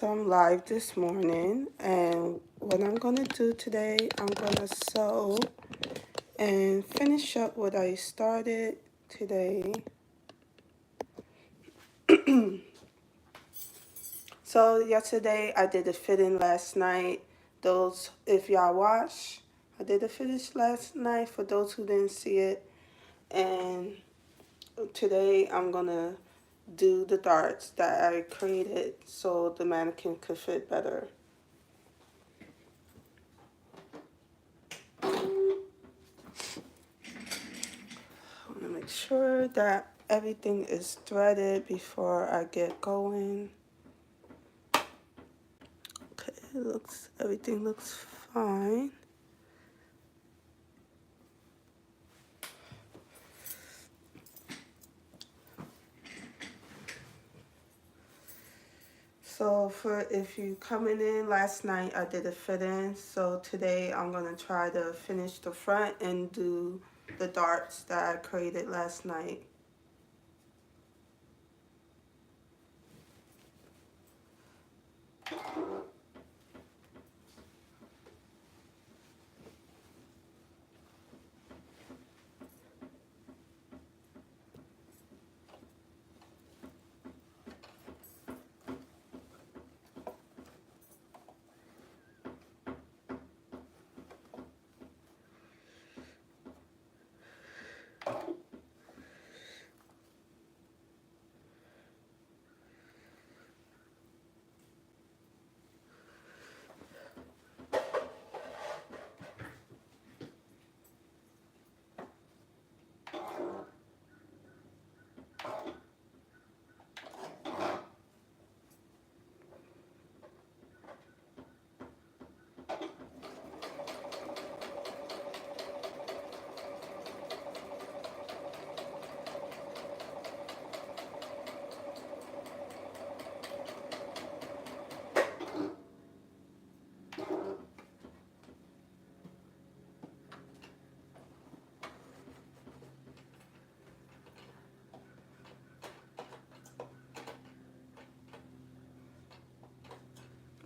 So I'm live this morning, and what I'm gonna do today, I'm gonna sew and finish up what I started today. So yesterday I did a fitting last night. Those, if y'all watch, I did a finish last night for those who didn't see it, and today I'm gonna do the darts that I created so the mannequin could fit better. I want to make sure that everything is threaded before I get going. Okay, everything looks fine. So for if you coming in last night, I did a fit in. So today I'm gonna try to finish the front and do the darts that I created last night.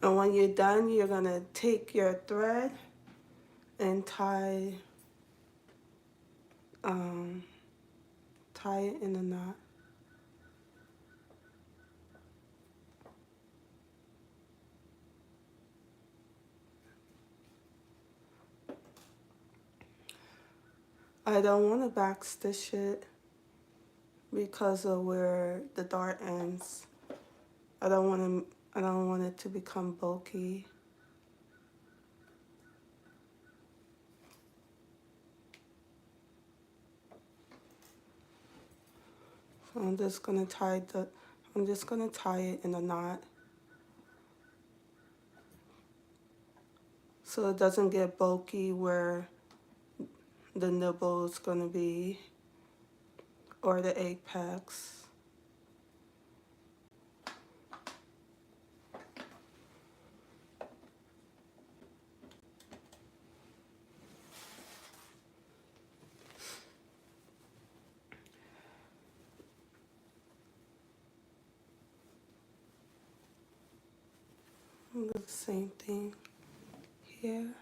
And when you're done, you're gonna take your thread and tie it in a knot. I don't want to backstitch it because of where the dart ends. I don't want it to become bulky. So I'm just gonna tie it in a knot so it doesn't get bulky where the nibble is gonna be or the apex. Do the same thing here.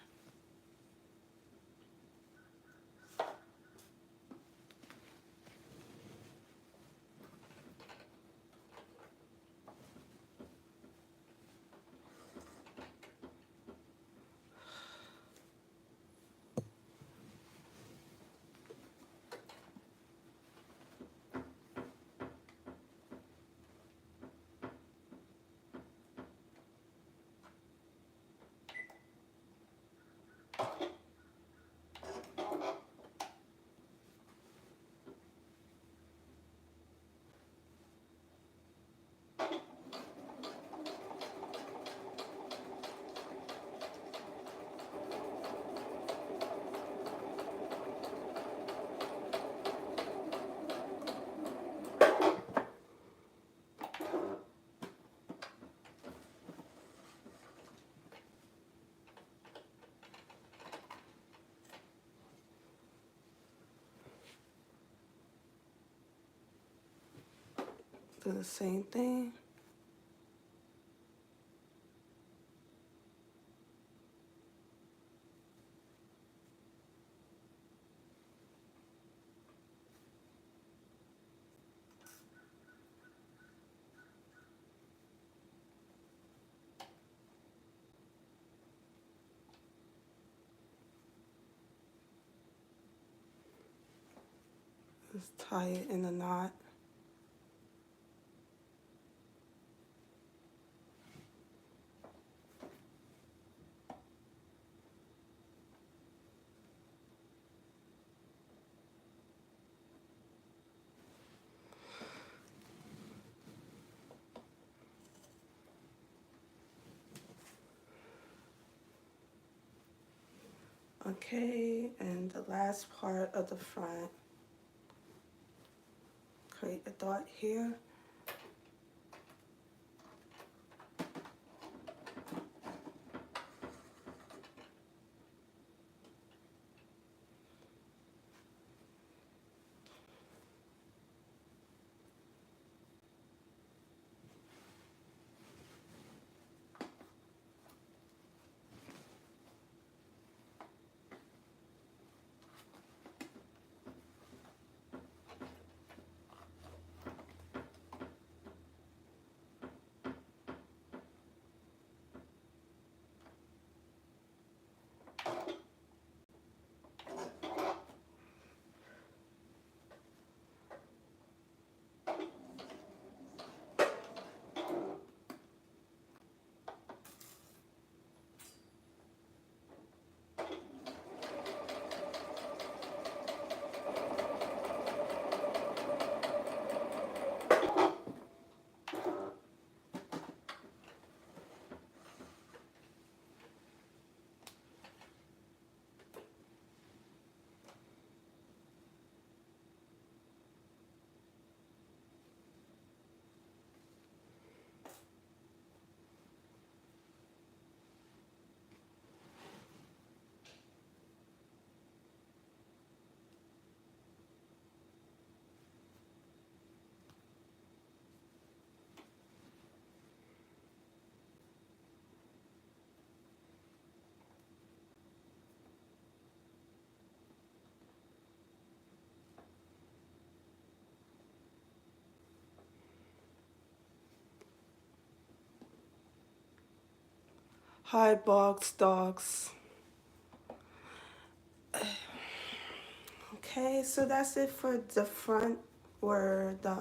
Do the same thing. Just tie it in a knot. Okay, and the last part of the front, create a dot here. Hi, box dogs. Okay, so that's it for the front, where the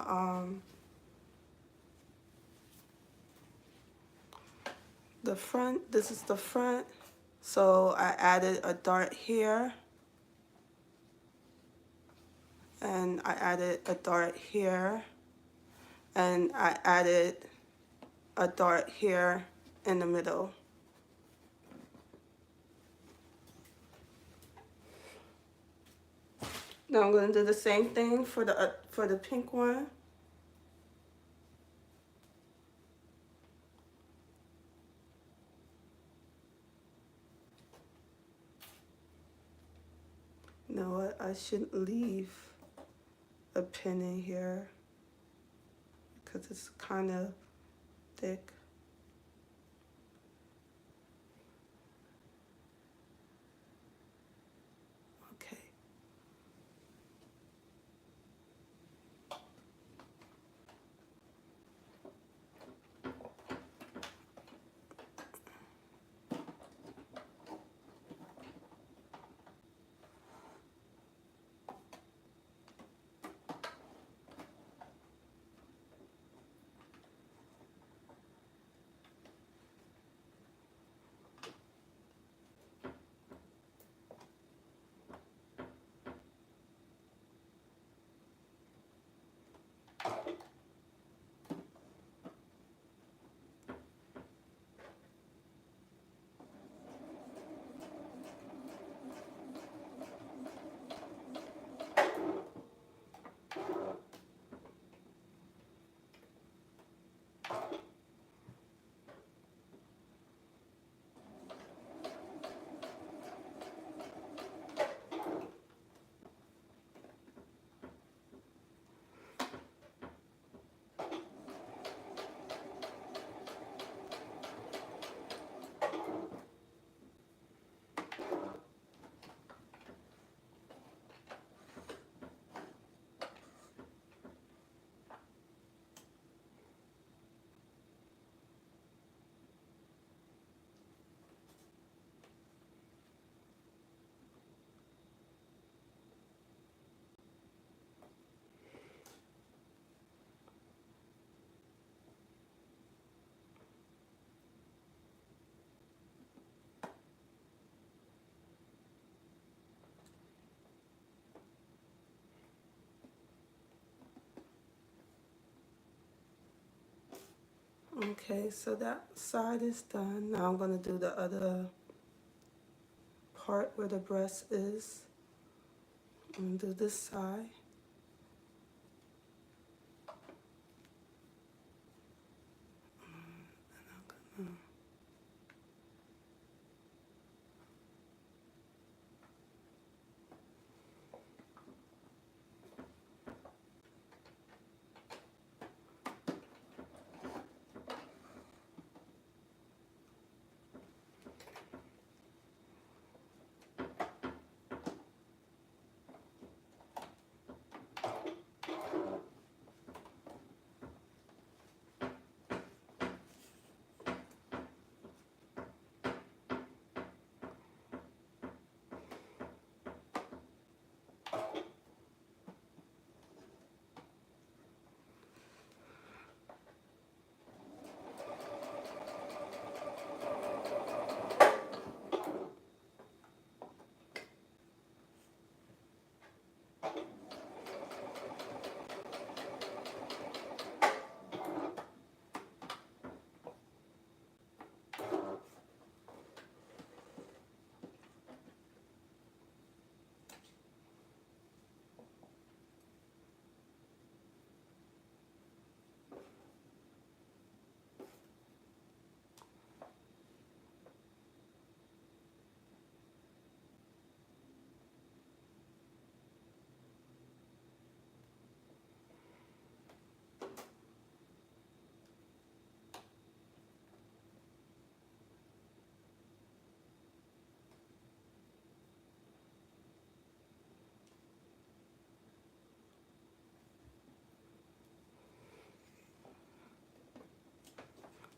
front, this is the front. So I added a dart here, and I added a dart here, and I added a dart here in the middle. Now I'm going to do the same thing for the pink one. You know what? I shouldn't leave a pin in here because it's kind of thick. Okay. Okay, so that side is done. Now I'm going to do the other part where the breast is. I'm going to do this side.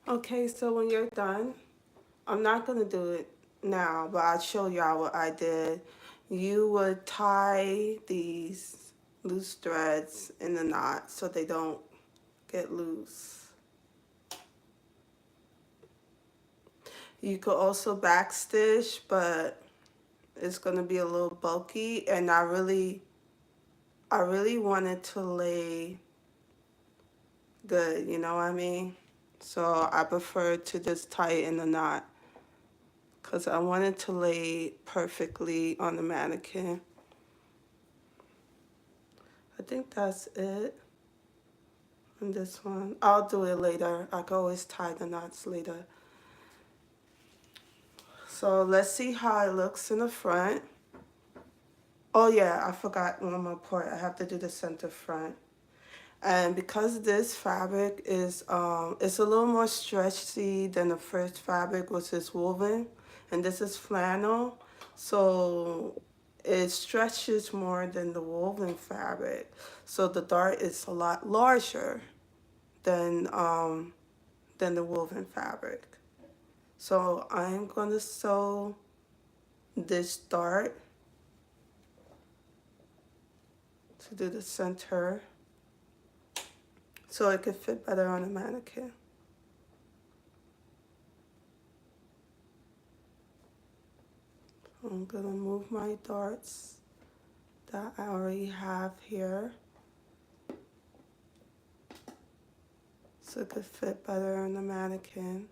Okay, so when you're done, I'm not going to do it now, but I'll show y'all what I did. You would tie these loose threads in the knot so they don't get loose. You could also backstitch, but it's going to be a little bulky, and I really wanted to lay good, you know what I mean? So I prefer to just tie it in the knot because I wanted to lay perfectly on the mannequin. I think that's it on this one. I'll do it later. I can always tie the knots later. So let's see how it looks in the front. Oh yeah, I forgot one more part. I have to do the center front. And because this fabric is, it's a little more stretchy than the first fabric, which is woven, and this is flannel, so it stretches more than the woven fabric. So the dart is a lot larger than the woven fabric. So I'm gonna sew this dart to do the center so it could fit better on the mannequin. I'm gonna move my darts that I already have here so it could fit better on the mannequin.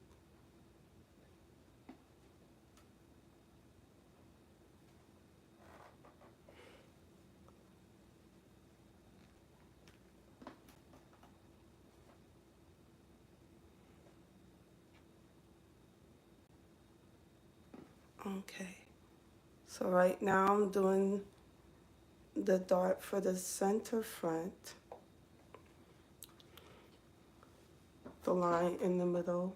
Okay, so right now I'm doing the dart for the center front, the line in the middle.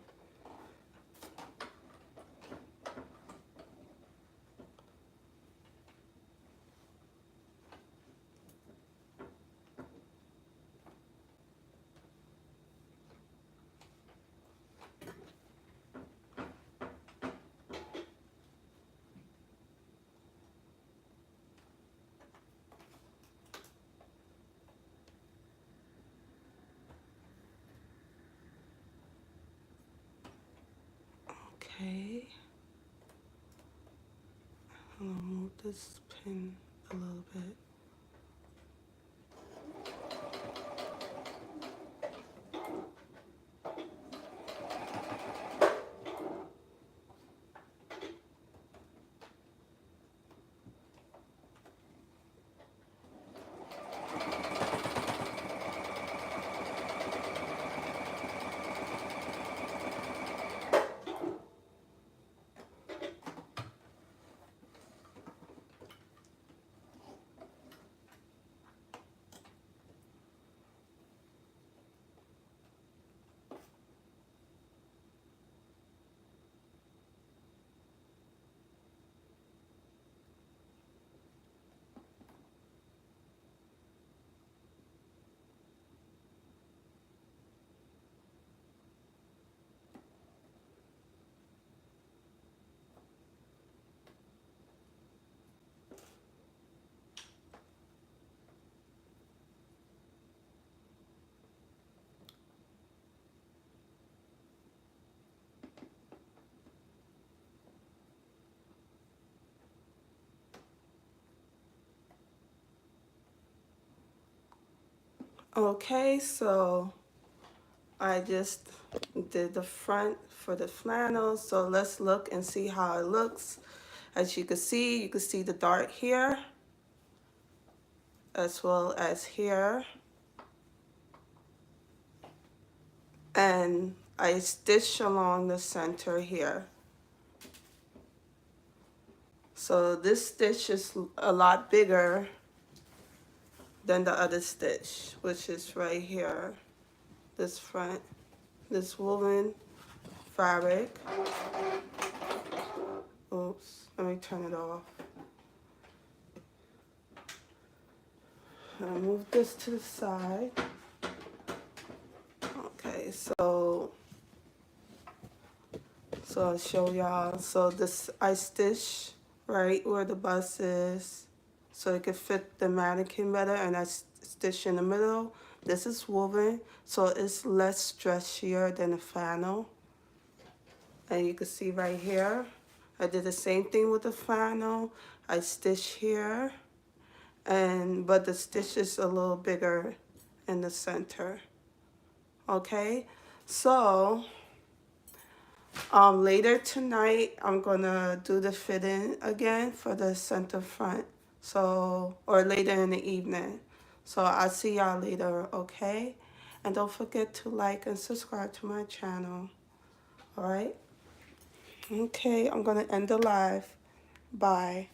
Okay, I'm gonna move this pin a little bit. Okay, so I just did the front for the flannel. So let's look and see how it looks. As you can see the dart here as well as here. And I stitch along the center here. So this stitch is a lot bigger than the other stitch, which is right here. This front, this woven fabric. Oops, let me turn it off. I'll move this to the side. Okay, so I'll show y'all. So this, I stitch right where the bust is so it could fit the mannequin better, and I stitch in the middle. This is woven, so it's less stretchier than a flannel. And you can see right here, I did the same thing with the flannel. I stitch here, but the stitch is a little bigger in the center. Okay, so later tonight I'm gonna do the fitting again for the center front. So, or later in the evening. So I'll see y'all later, okay? And don't forget to like and subscribe to my channel. All right? Okay, I'm gonna end the live. Bye.